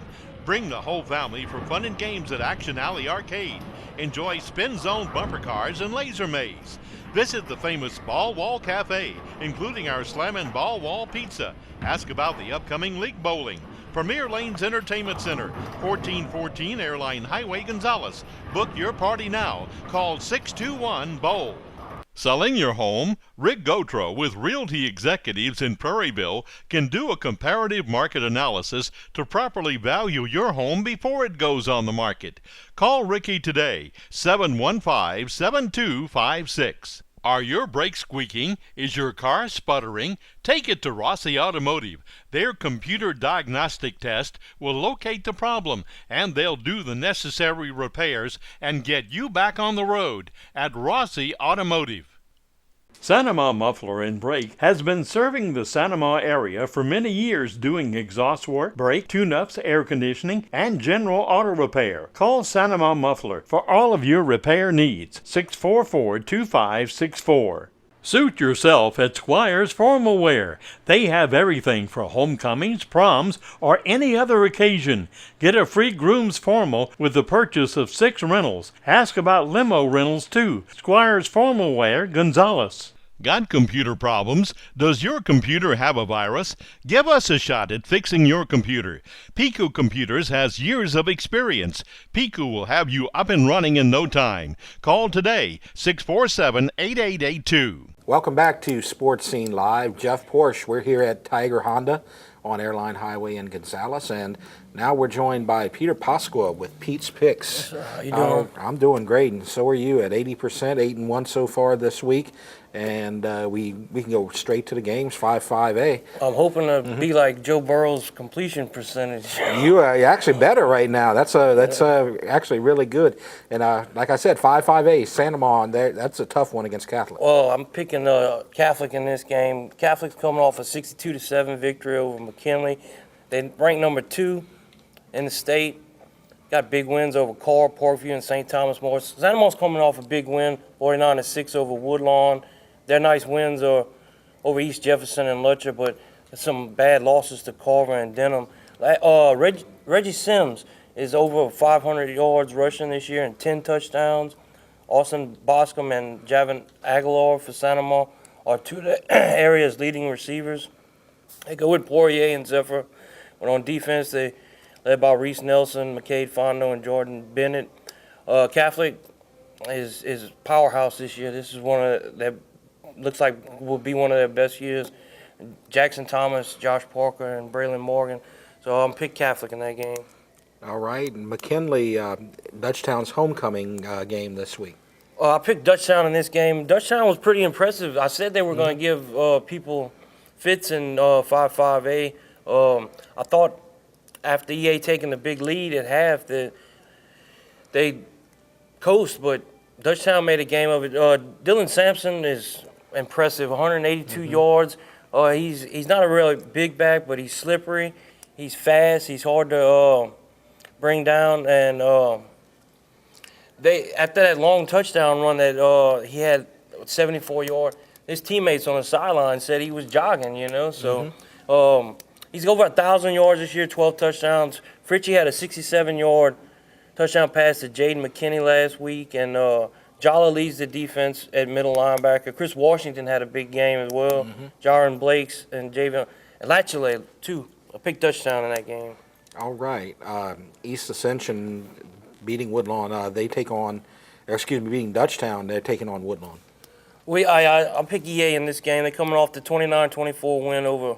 Bring the whole family for fun and games at Action Alley Arcade. Enjoy Spin Zone bumper cars and laser maze. Visit the famous Ball Wall Cafe, including our Slammin' Ball Wall Pizza. Ask about the upcoming league bowling. Premier Lanes Entertainment Center, 1414 Airline Highway, Gonzales. Book your party now. Call 621-BOWL. Selling your home? Rick Gotro with Realty Executives in Prairieville can do a comparative market analysis to properly value your home before it goes on the market. Call Ricky today, 715-7256. Are your brakes squeaking? Is your car sputtering? Take it to Rossi Automotive. Their computer diagnostic test will locate the problem, and they'll do the necessary repairs and get you back on the road at Rossi Automotive. Sanoma Muffler and Brake has been serving the Sanoma area for many years doing exhaust work, brake, tune-ups, air conditioning, and general auto repair. Call Sanoma Muffler for all of your repair needs. 644-2564. Suit yourself at Squires Formal Wear. They have everything for homecomings, proms, or any other occasion. Get a free groom's formal with the purchase of 6 rentals. Ask about limo rentals too. Squires Formal Wear, Gonzales. Got computer problems? Does your computer have a virus? Give us a shot at fixing your computer. Pico Computers has years of experience. Pico will have you up and running in no time. Call today, 647-8882. Welcome back to Sports Scene Live. Jeff Porsche, we're here at Tiger Honda on Airline Highway in Gonzales. And now we're joined by Peter Pasqua with Pete's Picks. How you doing? I'm doing great, and so are you at 80%, 8-1 so far this week. And we can go straight to the games, 5-5A. I'm hoping to be like Joe Burrow's completion percentage. You are actually better right now. That's actually really good. And like I said, 5-5A, Santa Maria, that's a tough one against Catholic. Well, I'm picking Catholic in this game. Catholic's coming off a 62-7 victory over McKinley. They ranked number 2 in the state. Got big wins over Carr, Parkview, and St. Thomas More. Santa Maria's coming off a big win, 49-6 over Woodlawn. Their nice wins are over East Jefferson and Lutcher, but some bad losses to Carver and Denham. Reggie Sims is over 500 yards rushing this year and 10 touchdowns. Austin Boscom and Javin Aguilar for Santa Maria are 2 of the area's leading receivers. They go with Poirier and Zephyr. But on defense, they led by Reese Nelson, McCade Fondo, and Jordan Bennett. Catholic is powerhouse this year. This is one of that looks like will be one of their best years. Jackson Thomas, Josh Parker, and Braylon Morgan. So I'm pick Catholic in that game. All right, and McKinley, Dutchtown's homecoming game this week. I picked Dutchtown in this game. Dutchtown was pretty impressive. I said they were going to give people fits in 5-5A. I thought after EA taking the big lead at half that they coast, but Dutchtown made a game of it. Dylan Sampson is impressive, 182 yards. He's not a really big back, but he's slippery. He's fast. He's hard to bring down. And they after that long touchdown run that he had 74 yards, his teammates on the sideline said he was jogging, you know. So he's over 1,000 yards this year, 12 touchdowns. Fritchie had a 67-yard touchdown pass to Jaden McKinney last week, and Jala leads the defense at middle linebacker. Chris Washington had a big game as well. Jaron Blakes and Javion Lachele, too. I picked Dutchtown in that game. All right. East Ascension beating Woodlawn. Beating Dutchtown. They're taking on Woodlawn. I picked EA in this game. They're coming off the 29-24 win over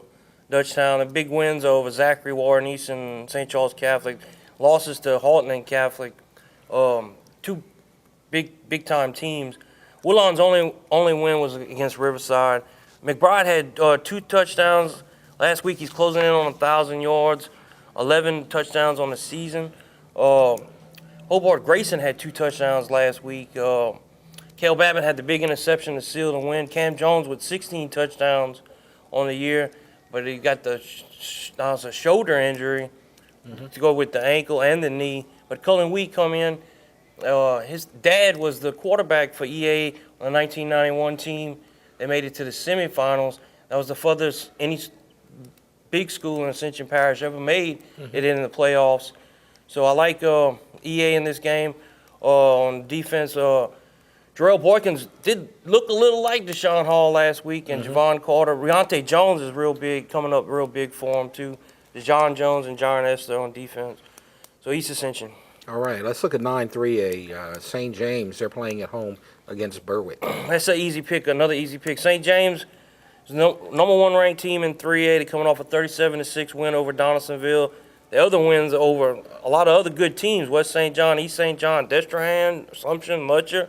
Dutchtown. The big wins over Zachary, Warren East, and St. Charles Catholic. Losses to Halton and Catholic. 2 big-time teams. Woodlawn's only win was against Riverside. McBride had 2 touchdowns. Last week he's closing in on 1,000 yards, 11 touchdowns on the season. Hobart Grayson had 2 touchdowns last week. Cale Babbitt had the big interception to seal the win. Cam Jones with 16 touchdowns on the year, but he got the shoulder injury to go with the ankle and the knee. But Cullen Wheat come in. His dad was the quarterback for EA on the 1991 team. They made it to the semifinals. That was the furthest any big school in Ascension Parish ever made it in the playoffs. So I like EA in this game. On defense, Jarrell Boykins did look a little like Deshaun Hall last week, and Javon Carter. Riante Jones is real big, coming up real big for him too. DeJohn Jones and John Esther on defense. So East Ascension. All right, let's look at 9-3A. St. James, they're playing at home against Berwick. That's an easy pick, another easy pick. St. James is number 1 ranked team in 3A. They're coming off a 37-6 win over Donaldsonville. The other wins over a lot of other good teams: West St. John, East St. John, Destrehan, Assumption, Lutcher.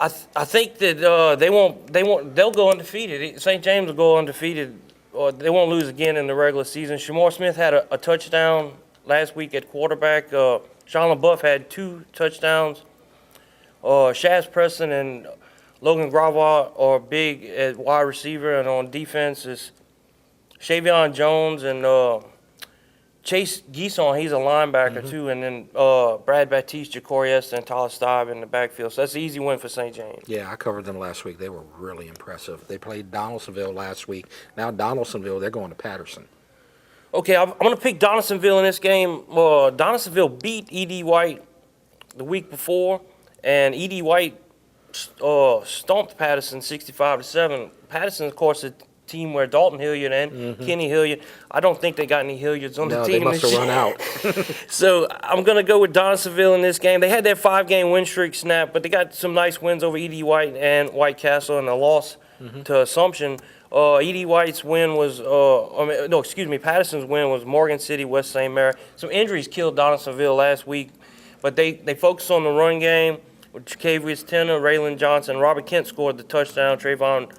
I think that they'll go undefeated. St. James will go undefeated, or they won't lose again in the regular season. Shamar Smith had a touchdown last week at quarterback. Sean LaBeouf had 2 touchdowns. Shaz Preston and Logan Gravois are big at wide receiver, and on defense is Shavion Jones and Chase Geeson. He's a linebacker too, and then Brad Baptiste, Ja'Cory Esther, and Tyler Stibe in the backfield. So that's an easy win for St. James. Yeah, I covered them last week. They were really impressive. They played Donaldsonville last week. Now Donaldsonville, they're going to Patterson. Okay, I'm going to pick Donaldsonville in this game. Donaldsonville beat E.D. White the week before, and E.D. White stomped Patterson 65-7. Patterson, of course, a team where Dalton Hilliard and Kenny Hilliard. I don't think they got any Hilliards on the team. No, they must have run out. So I'm going to go with Donaldsonville in this game. They had their 5-game win streak snap, but they got some nice wins over E.D. White and White Castle, and a loss to Assumption. E.D. White's win was, Patterson's win was Morgan City, West St. Mary. Some injuries killed Donaldsonville last week, but they focused on the run game with Jacavius Tenner, Raylan Johnson. Robert Kent scored the touchdown. Trayvon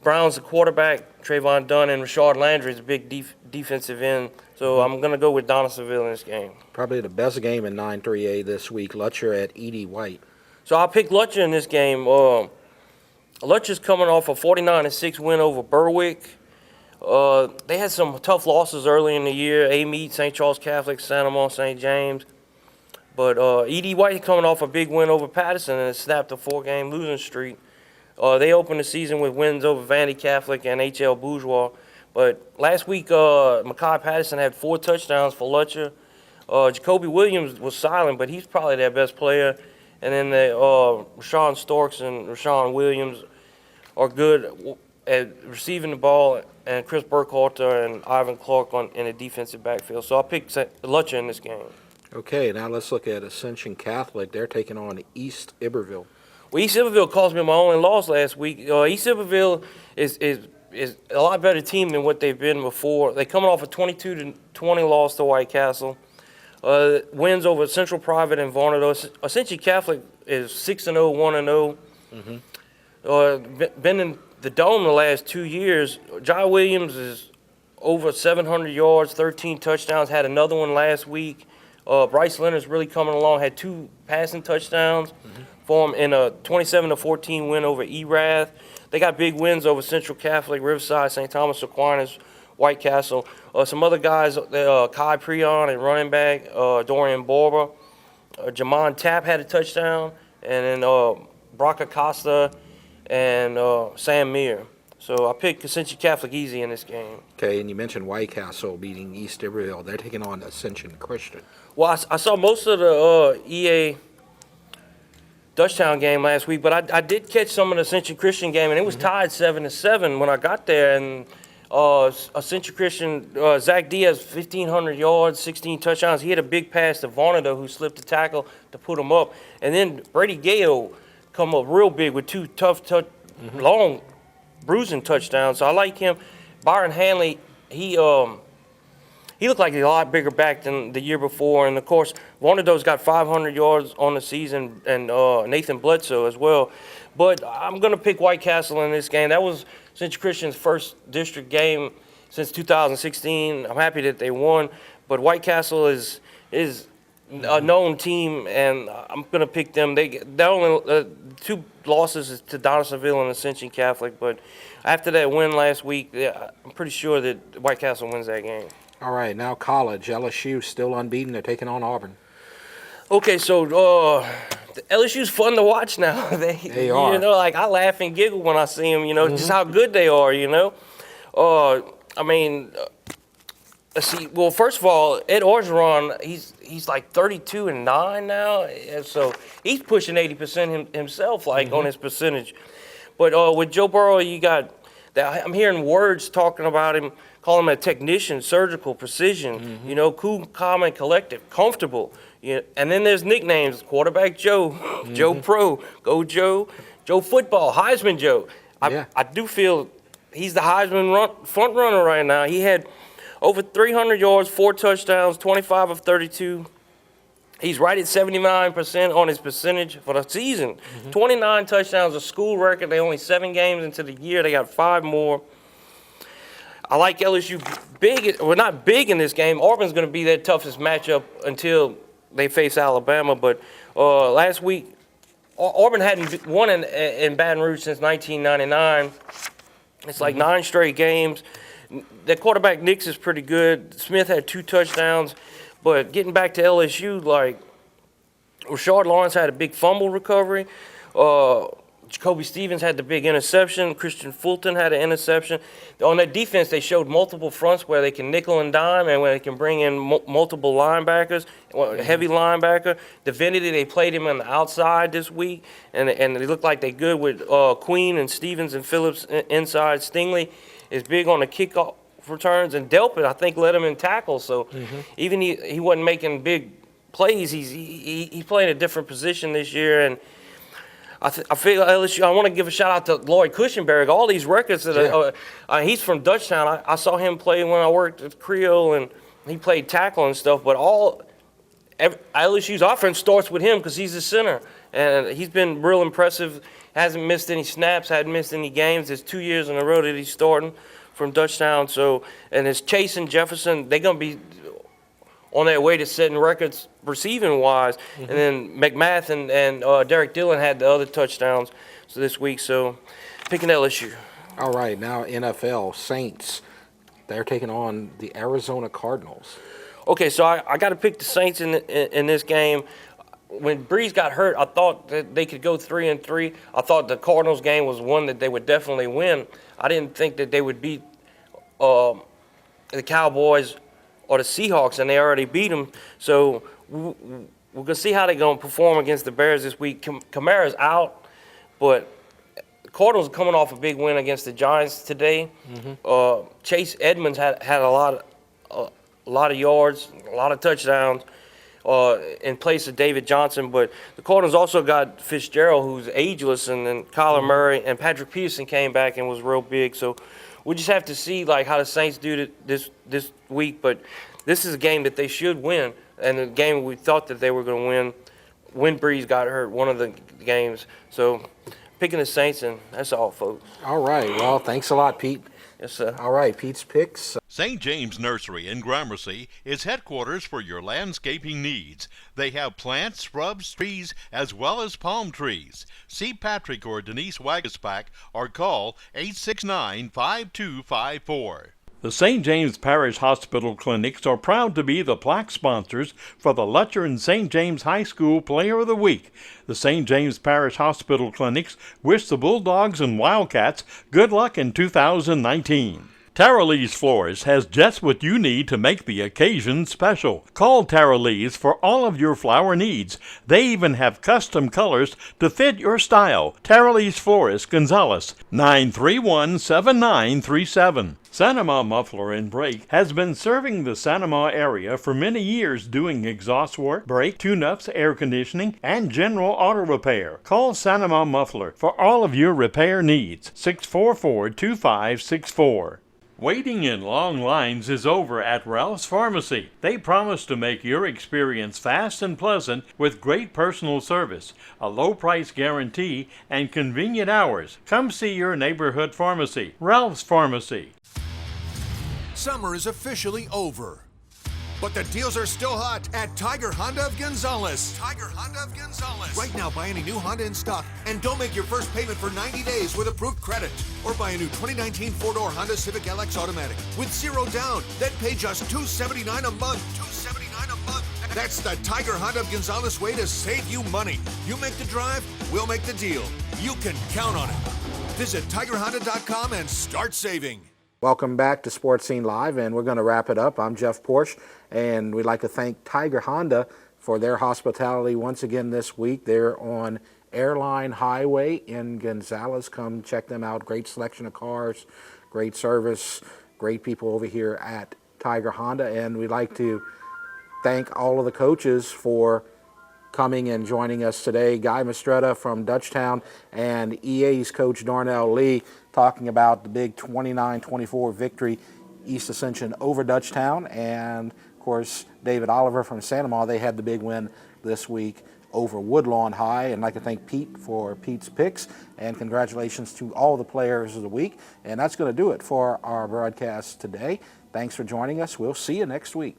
Brown's the quarterback. Trayvon Dunn and Rashard Landry is a big defensive end. So I'm going to go with Donaldsonville in this game. Probably the best game in 9-3A this week, Lutcher at E.D. White. So I'll pick Lutcher in this game. Lutcher's coming off a 49-6 win over Berwick. They had some tough losses early in the year. Amite, St. Charles Catholic, Santa Monica, St. James. But E.D. White coming off a big win over Patterson and snapped a 4-game losing streak. They opened the season with wins over Vandy Catholic and H.L. Bourgeois. But last week, Makai Patterson had 4 touchdowns for Lutcher. Jacoby Williams was silent, but he's probably their best player. And then Rashawn Storks and Rashawn Williams are good at receiving the ball, and Chris Burkhalter and Ivan Clark in the defensive backfield. So I'll pick Lutcher in this game. Okay, now let's look at Ascension Catholic. They're taking on East Iberville. Well, East Iberville cost me my only loss last week. East Iberville is a lot better team than what they've been before. They're coming off a 22-20 loss to White Castle. Wins over Central Private and Varnado. Ascension Catholic is 6-0, 1-0. Been in the Dome the last 2 years. Jai Williams is over 700 yards, 13 touchdowns, had another one last week. Bryce Leonard's really coming along, had 2 passing touchdowns for him in a 27-14 win over Erath. They got big wins over Central Catholic, Riverside, St. Thomas Aquinas, White Castle. Some other guys, Kai Prion and running back, Dorian Borba. Jamon Tapp had a touchdown, and then Brock Acosta and Sam Meir. So I picked Ascension Catholic easy in this game. Okay, and you mentioned White Castle beating East Iberville. They're taking on Ascension Christian. Well, I saw most of the EA Dutchtown game last week, but I did catch some of the Ascension Christian game, and it was tied 7-7 when I got there. And Ascension Christian, Zach Diaz, 1,500 yards, 16 touchdowns. He had a big pass to Varnado, who slipped the tackle to put him up. And then Brady Gale come up real big with 2 tough, long bruising touchdowns. So I like him. Byron Hanley, he looked like a lot bigger back than the year before. And, of course, Varnado's got 500 yards on the season, and Nathan Bledsoe as well. But I'm going to pick White Castle in this game. That was Ascension Christian's first district game since 2016. I'm happy that they won. But White Castle is a known team, and I'm going to pick them. They only 2 losses to Donaldsonville and Ascension Catholic. But after that win last week, I'm pretty sure that White Castle wins that game. All right, now college. LSU still unbeaten. They're taking on Auburn. Okay, so LSU's fun to watch now. They are. You know, like I laugh and giggle when I see them, just how good they are, let's see. Well, first of all, Ed Orgeron, he's like 32-9 now. And so he's pushing 80% himself, on his percentage. But with Joe Burrow, you got that. I'm hearing words talking about him, calling him a technician, surgical precision, cool, calm, and collected, comfortable. And then there's nicknames: Quarterback Joe, Joe Pro, Go Joe, Joe Football, Heisman Joe. I do feel he's the Heisman front runner right now. He had over 300 yards, 4 touchdowns, 25 of 32. He's right at 79% on his percentage for the season. 29 touchdowns, a school record. They're only 7 games into the year. They got 5 more. I like LSU big. Well, not big in this game. Auburn's going to be their toughest matchup until they face Alabama. But last week, Auburn hadn't won in Baton Rouge since 1999. It's like 9 straight games. Their quarterback, Nix, is pretty good. Smith had 2 touchdowns. But getting back to LSU, Rashard Lawrence had a big fumble recovery. Jacoby Stevens had the big interception. Christian Fulton had an interception. On that defense, they showed multiple fronts where they can nickel and dime and where they can bring in multiple linebackers, heavy linebacker. Divinity, they played him on the outside this week, and they look like they're good with Queen and Stevens and Phillips inside. Stingley is big on the kickoff returns, and Delpit, I think, led him in tackles. So even he wasn't making big plays. He's playing a different position this year, and I feel LSU. I want to give a shout out to Lloyd Cushenberg. All these records that he's from Dutchtown. I saw him play when I worked at Creole, and he played tackle and stuff. But LSU's offense starts with him because he's the center, and he's been real impressive. Hasn't missed any snaps, hadn't missed any games. It's 2 years in a row that he's starting from Dutchtown. So, and it's Chase and Jefferson. They're gonna be on their way to setting records receiving wise. And then McMath and Derek Dillon had the other touchdowns this week. So, picking LSU. All right, now NFL Saints. They're taking on the Arizona Cardinals. Okay, so I got to pick the Saints in this game. When Breeze got hurt, I thought that they could go 3-3. I thought the Cardinals game was one that they would definitely win. I didn't think that they would beat the Cowboys or the Seahawks, and they already beat them. So we're going to see how they're going to perform against the Bears this week. Kamara's out, but the Cardinals are coming off a big win against the Giants today. Chase Edmonds had a lot of yards, a lot of touchdowns in place of David Johnson. But the Cardinals also got Fitzgerald, who's ageless, and then Kyler Murray and Patrick Peterson came back and was real big. So we just have to see how the Saints do this week. But this is a game that they should win, and the game we thought that they were going to win when Breeze got hurt, one of the games. So picking the Saints, and that's all, folks. All right. Well, thanks a lot, Pete. Yes, sir. All right, Pete's picks. St. James Nursery in Gramercy is headquarters for your landscaping needs. They have plants, shrubs, trees, as well as palm trees. See Patrick or Denise Wagaspack or call 869-5254. The St. James Parish Hospital Clinics are proud to be the plaque sponsors for the Lutcher and St. James High School Player of the Week. The St. James Parish Hospital Clinics wish the Bulldogs and Wildcats good luck in 2019. Tara Lee's Florist has just what you need to make the occasion special. Call Tara Lee's for all of your flower needs. They even have custom colors to fit your style. Tara Lee's Florist, Gonzales, 931-7937. Sanama Muffler and Brake has been serving the Sanama area for many years doing exhaust work, brake, tune-ups, air conditioning, and general auto repair. Call Sanama Muffler for all of your repair needs. 644-2564. Waiting in long lines is over at Ralph's Pharmacy. They promise to make your experience fast and pleasant with great personal service, a low price guarantee, and convenient hours. Come see your neighborhood pharmacy. Ralph's Pharmacy. Summer is officially over, but the deals are still hot at Tiger Honda of Gonzales. Tiger Honda of Gonzales. Right now, buy any new Honda in stock and don't make your first payment for 90 days with approved credit. Or buy a new 2019 four-door Honda Civic LX Automatic with zero down. Then pay just $279 a month. $279 a month. That's the Tiger Honda of Gonzales way to save you money. You make the drive, we'll make the deal. You can count on it. Visit TigerHonda.com and start saving. Welcome back to Sports Scene Live, and we're going to wrap it up. I'm Jeff Porsche, and we'd like to thank Tiger Honda for their hospitality once again this week. They're on Airline Highway in Gonzales. Come check them out. Great selection of cars, great service, great people over here at Tiger Honda. And we'd like to thank all of the coaches for coming and joining us today. Guy Mistretta from Dutchtown and EA's coach Darnell Lee talking about the big 29-24 victory, East Ascension over Dutchtown. And of course, David Oliver from Sanama, they had the big win this week over Woodlawn High. And I'd like to thank Pete for Pete's picks, and congratulations to all the players of the week. And that's going to do it for our broadcast today. Thanks for joining us. We'll see you next week.